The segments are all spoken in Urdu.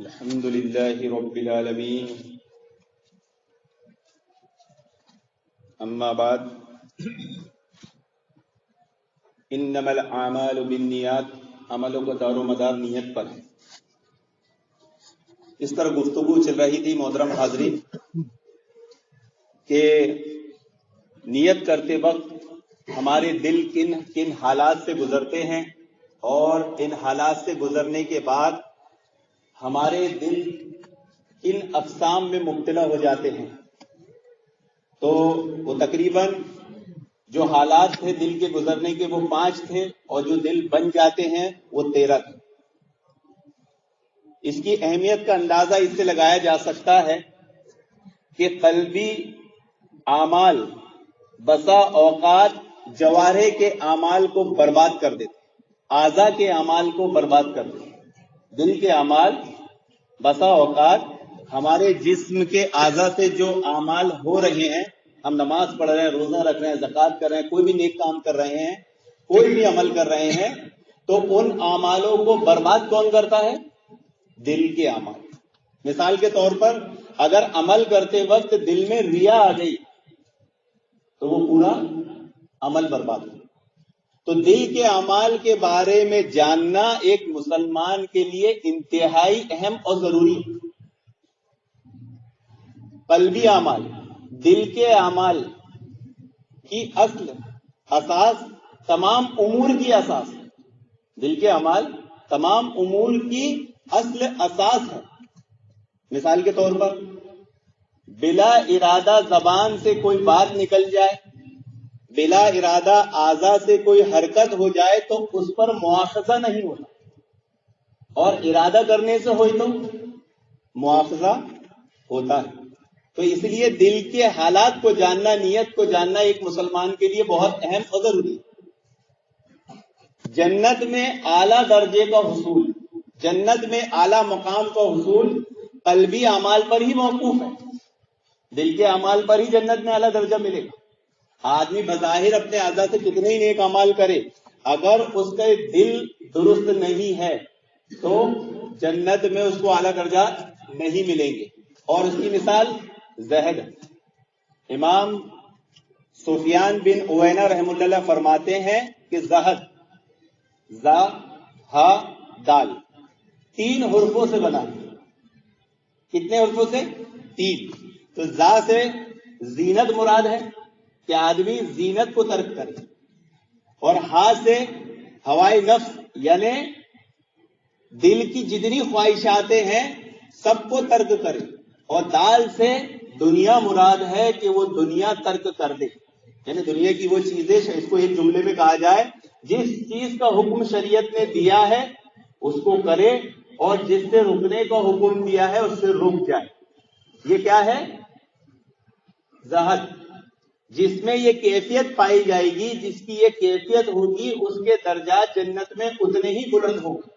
الحمد لله رب العالمين اما بعد انما الاعمال بالنیات، عملوں کا دار و مدار نیت پر ہے۔ اس پر گفتگو چل رہی تھی محترم حاضرین کہ نیت کرتے وقت ہمارے دل کن کن حالات سے گزرتے ہیں اور ان حالات سے گزرنے کے بعد ہمارے دل کن اقسام میں مبتلا ہو جاتے ہیں۔ تو وہ تقریباً جو حالات تھے دل کے گزرنے کے وہ 5 تھے اور جو دل بن جاتے ہیں وہ 13 تھے۔ اس کی اہمیت کا اندازہ اس سے لگایا جا سکتا ہے کہ قلبی اعمال بسا اوقات جوارح کے اعمال کو برباد کر دیتے، اعضاء کے اعمال کو برباد کر دیتے۔ دل کے اعمال بسا اوقات ہمارے جسم کے اعضاء سے جو اعمال ہو رہے ہیں، ہم نماز پڑھ رہے ہیں، روزہ رکھ رہے ہیں، زکوٰۃ کر رہے ہیں، کوئی بھی نیک کام کر رہے ہیں، کوئی بھی عمل کر رہے ہیں، تو ان اعمالوں کو برباد کون کرتا ہے؟ دل کے اعمال۔ مثال کے طور پر اگر عمل کرتے وقت دل میں ریا آ گئی تو وہ پورا عمل برباد ہو۔ تو دل کے اعمال کے بارے میں جاننا ایک مسلمان کے لیے انتہائی اہم اور ضروری ہے۔ قلبی اعمال، دل کے اعمال کی اصل اساس تمام امور کی اساس ہے۔ دل کے اعمال تمام امور کی اصل اساس ہے۔ مثال کے طور پر بلا ارادہ زبان سے کوئی بات نکل جائے، بلا ارادہ اعضاء سے کوئی حرکت ہو جائے تو اس پر مواخذہ نہیں ہوتا، اور ارادہ کرنے سے ہوئی تو مواخذہ ہوتا ہے۔ تو اس لیے دل کے حالات کو جاننا، نیت کو جاننا ایک مسلمان کے لیے بہت اہم اور ضروری ہے۔ جنت میں اعلیٰ درجے کا حصول، جنت میں اعلیٰ مقام کا حصول قلبی اعمال پر ہی موقوف ہے۔ دل کے اعمال پر ہی جنت میں اعلیٰ درجہ ملے گا۔ آدمی بظاہر اپنے اعضاء سے کتنے ہی نیک اعمال کرے، اگر اس کا دل درست نہیں ہے تو جنت میں اس کو اعلیٰ درجہ نہیں ملیں گے۔ اور اس کی مثال زہد۔ امام سفیان بن عوینہ رحمہ اللہ فرماتے ہیں کہ زہد، زا ہا دال، 3 حرفوں سے بنا ہے۔ کتنے حرفوں سے؟ 3۔ تو زا سے زینت مراد ہے کہ آدمی زینت کو ترک کرے، اور ہا سے ہوائے نفس یعنی دل کی جتنی خواہشاتیں ہیں سب کو ترک کرے، اور دال سے دنیا مراد ہے کہ وہ دنیا ترک کر دے، یعنی دنیا کی وہ چیزیں، اس کو ایک جملے میں کہا جائے جس چیز کا حکم شریعت نے دیا ہے اس کو کرے، اور جس سے رکنے کا حکم دیا ہے اس سے رک جائے۔ یہ کیا ہے؟ زہد۔ جس میں یہ کیفیت پائی جائے گی، جس کی یہ کیفیت ہوگی، اس کے درجات جنت میں اتنے ہی بلند ہوں گے۔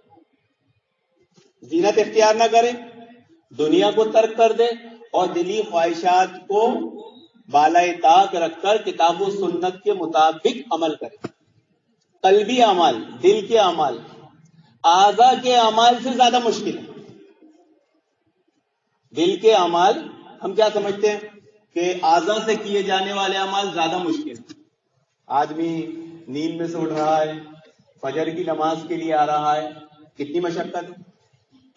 زینت اختیار نہ کرے، دنیا کو ترک کر دے، اور دلی خواہشات کو بالائے طاق رکھ کر کتاب و سنت کے مطابق عمل کرے۔ قلبی اعمال، دل کے اعمال اعضاء کے اعمال سے زیادہ مشکل ہے۔ دل کے اعمال ہم کیا سمجھتے ہیں کہ اعضاء سے کیے جانے والے اعمال زیادہ مشکل ہیں۔ آدمی نیند میں سے اٹھ رہا ہے، فجر کی نماز کے لیے آ رہا ہے، کتنی مشقت ہے،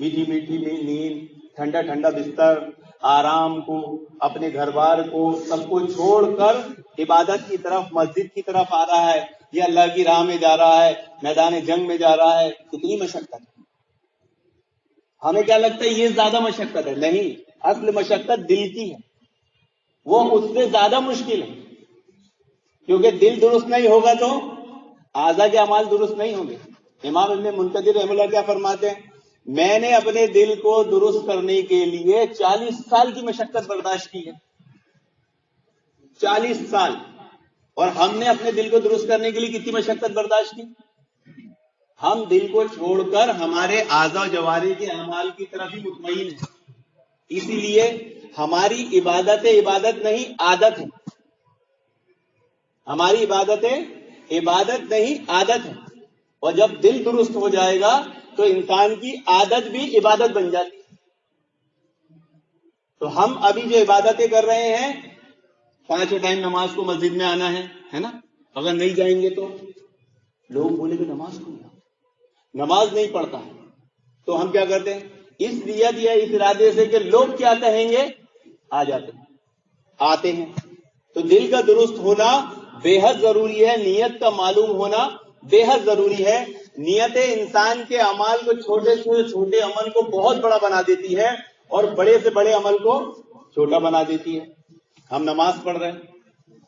میٹھی میٹھی نیند، ٹھنڈا ٹھنڈا بستر، آرام کو، اپنے گھر بار کو، سب کو چھوڑ کر عبادت کی طرف، مسجد کی طرف آ رہا ہے، یا اللہ کی راہ میں جا رہا ہے، میدان جنگ میں جا رہا ہے، کتنی مشقت ہے۔ ہمیں کیا لگتا ہے یہ زیادہ مشقت ہے؟ نہیں، اصل مشقت دل کی ہے، وہ اس سے زیادہ مشکل ہے، کیونکہ دل درست نہیں ہوگا تو اعضاء کے اعمال درست نہیں ہوں گے۔ امام ابن منکدر رحمہ اللہ کیا فرماتے ہیں؟ میں نے اپنے دل کو درست کرنے کے لیے 40 سال کی مشقت برداشت کی ہے، 40 سال۔ اور ہم نے اپنے دل کو درست کرنے کے لیے کتنی مشقت برداشت کی؟ ہم دل کو چھوڑ کر ہمارے اعضاء و جوارح کے اعمال کی طرف ہی مطمئن ہیں۔ اسی لیے ہماری عبادت نہیں، عادت ہے۔ ہماری عبادت نہیں، عادت ہے، اور جب دل درست ہو جائے گا تو انسان کی عادت بھی عبادت بن جاتی ہے۔ تو ہم ابھی جو عبادتیں کر رہے ہیں، 5 ٹائم نماز کو مسجد میں آنا ہے نا، اگر نہیں جائیں گے تو لوگ بولے کہ نماز کو نماز نہیں پڑھتا، تو ہم کیا کرتے ہیں؟ اس نیت یا اس ارادے سے کہ لوگ کیا کہیں گے آ جاتے ہیں، آتے ہیں۔ تو دل کا درست ہونا بے حد ضروری ہے، نیت کا معلوم ہونا بے حد ضروری ہے۔ نیتیں انسان کے اعمال کو، چھوٹے سے چھوٹے عمل کو بہت بڑا بنا دیتی ہے اور بڑے سے بڑے عمل کو چھوٹا بنا دیتی ہے۔ ہم نماز پڑھ رہے ہیں،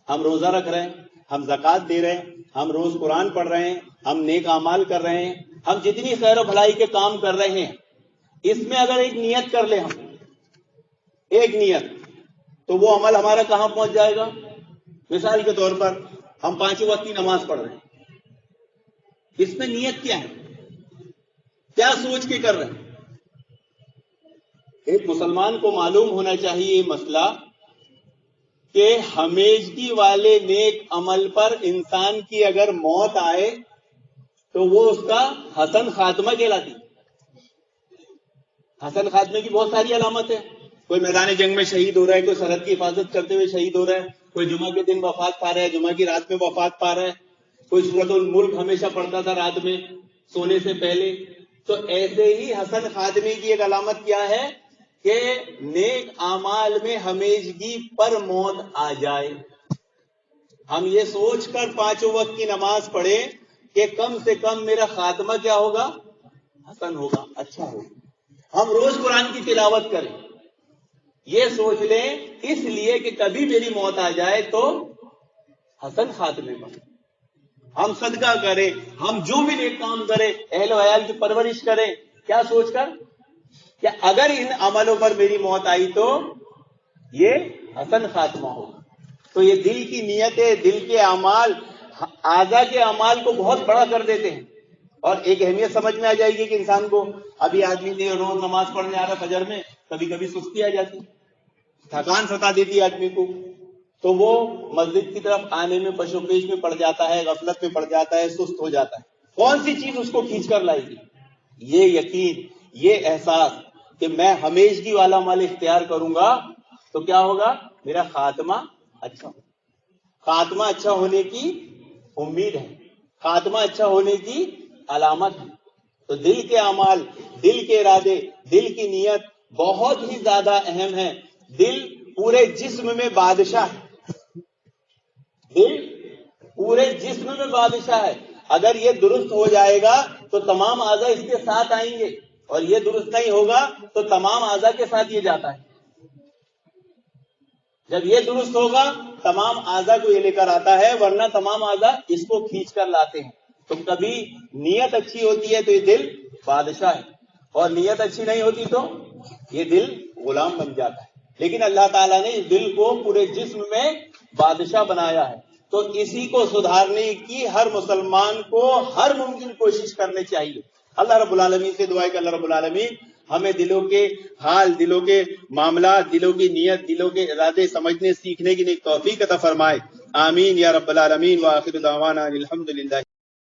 ہم روزہ رکھ رہے ہیں، ہم زکوٰۃ دے رہے ہیں، ہم روز قرآن پڑھ رہے ہیں، ہم نیک اعمال کر رہے ہیں، ہم جتنی خیر و بھلائی کے کام کر رہے ہیں، اس میں اگر ایک نیت کر لیں ہم، ایک نیت، تو وہ عمل ہمارا کہاں پہنچ جائے گا؟ مثال کے طور پر ہم 5 وقت کی نماز پڑھ رہے ہیں، اس میں نیت کیا ہے؟ کیا سوچ کے کر رہے ہیں؟ ایک مسلمان کو معلوم ہونا چاہیے یہ مسئلہ کہ ہمیشگی والے نیک عمل پر انسان کی اگر موت آئے تو وہ اس کا حسن خاتمہ کہلاتی۔ حسن خاتمے کی بہت ساری علامت ہے۔ کوئی میدان جنگ میں شہید ہو رہا ہے، کوئی سرحد کی حفاظت کرتے ہوئے شہید ہو رہا ہے، کوئی جمعہ کے دن وفات پا رہا ہے، جمعہ کی رات میں وفات پا رہا ہے، کوئی سورۃ الملک ہمیشہ پڑھتا تھا رات میں سونے سے پہلے۔ تو ایسے ہی حسن خاتمے کی ایک علامت کیا ہے کہ نیک اعمال میں ہمیشگی پر موت آ جائے۔ ہم یہ سوچ کر 5 وقت کی نماز پڑھیں کہ کم سے کم میرا خاتمہ کیا ہوگا؟ حسن ہوگا، اچھا ہوگا۔ ہم روز قرآن کی تلاوت کریں، یہ سوچ لیں اس لیے کہ کبھی میری موت آ جائے تو حسن خاتمے پر۔ ہم صدقہ کریں، ہم جو بھی نیک کام کریں، اہل و عیال کی پرورش کریں، کیا سوچ کر کہ اگر ان عملوں پر میری موت آئی تو یہ حسن خاتمہ ہوگا۔ تو یہ دل کی نیتیں، دل کے اعمال، اعضاء کے اعمال کو بہت بڑا کر دیتے ہیں۔ اور ایک اہمیت سمجھ میں آ جائے گی کہ انسان کو، ابھی آدمی نے روز نماز پڑھنے آ رہا فجر میں، کبھی کبھی سستی آ جاتی، تھکان ستا دیتی ہے آدمی کو، تو وہ مسجد کی طرف آنے میں پشو پیش میں پڑ جاتا ہے، غفلت میں پڑ جاتا ہے، سست ہو جاتا ہے۔ کون سی چیز اس کو کھینچ کر لائے گی؟ یہ یقین، یہ احساس کہ میں ہمیشگی والا عمل اختیار کروں گا تو کیا ہوگا؟ میرا خاتمہ اچھا ہوگا۔ خاتمہ اچھا ہونے کی امید ہے، خاتمہ اچھا ہونے کی علامت ہے۔ تو دل کے اعمال، دل کے ارادے، دل کی نیت بہت ہی زیادہ اہم ہے۔ دل پورے جسم میں بادشاہ ہے، دل پورے جسم میں بادشاہ ہے۔ اگر یہ درست ہو جائے گا تو تمام اعضاء اس کے ساتھ آئیں گے، اور یہ درست نہیں ہوگا تو تمام اعضاء کے ساتھ یہ جاتا ہے۔ جب یہ درست ہوگا تمام اعضاء کو یہ لے کر آتا ہے، ورنہ تمام اعضاء اس کو کھینچ کر لاتے ہیں۔ تو کبھی نیت اچھی ہوتی ہے تو یہ دل بادشاہ ہے، اور نیت اچھی نہیں ہوتی تو یہ دل غلام بن جاتا ہے۔ لیکن اللہ تعالیٰ نے اس دل کو پورے جسم میں بادشاہ بنایا ہے، تو اسی کو سدھارنے کی ہر مسلمان کو ہر ممکن کوشش کرنی چاہیے۔ اللہ رب العالمین سے دعا ہے کہ اللہ رب العالمین ہمیں دلوں کے حال، دلوں کے معاملات، دلوں کی نیت، دلوں کے ارادے سمجھنے سیکھنے کی نیک توفیق عطا فرمائے۔ آمین یا رب العالمین۔ وآخر دعوانا الحمدللہ۔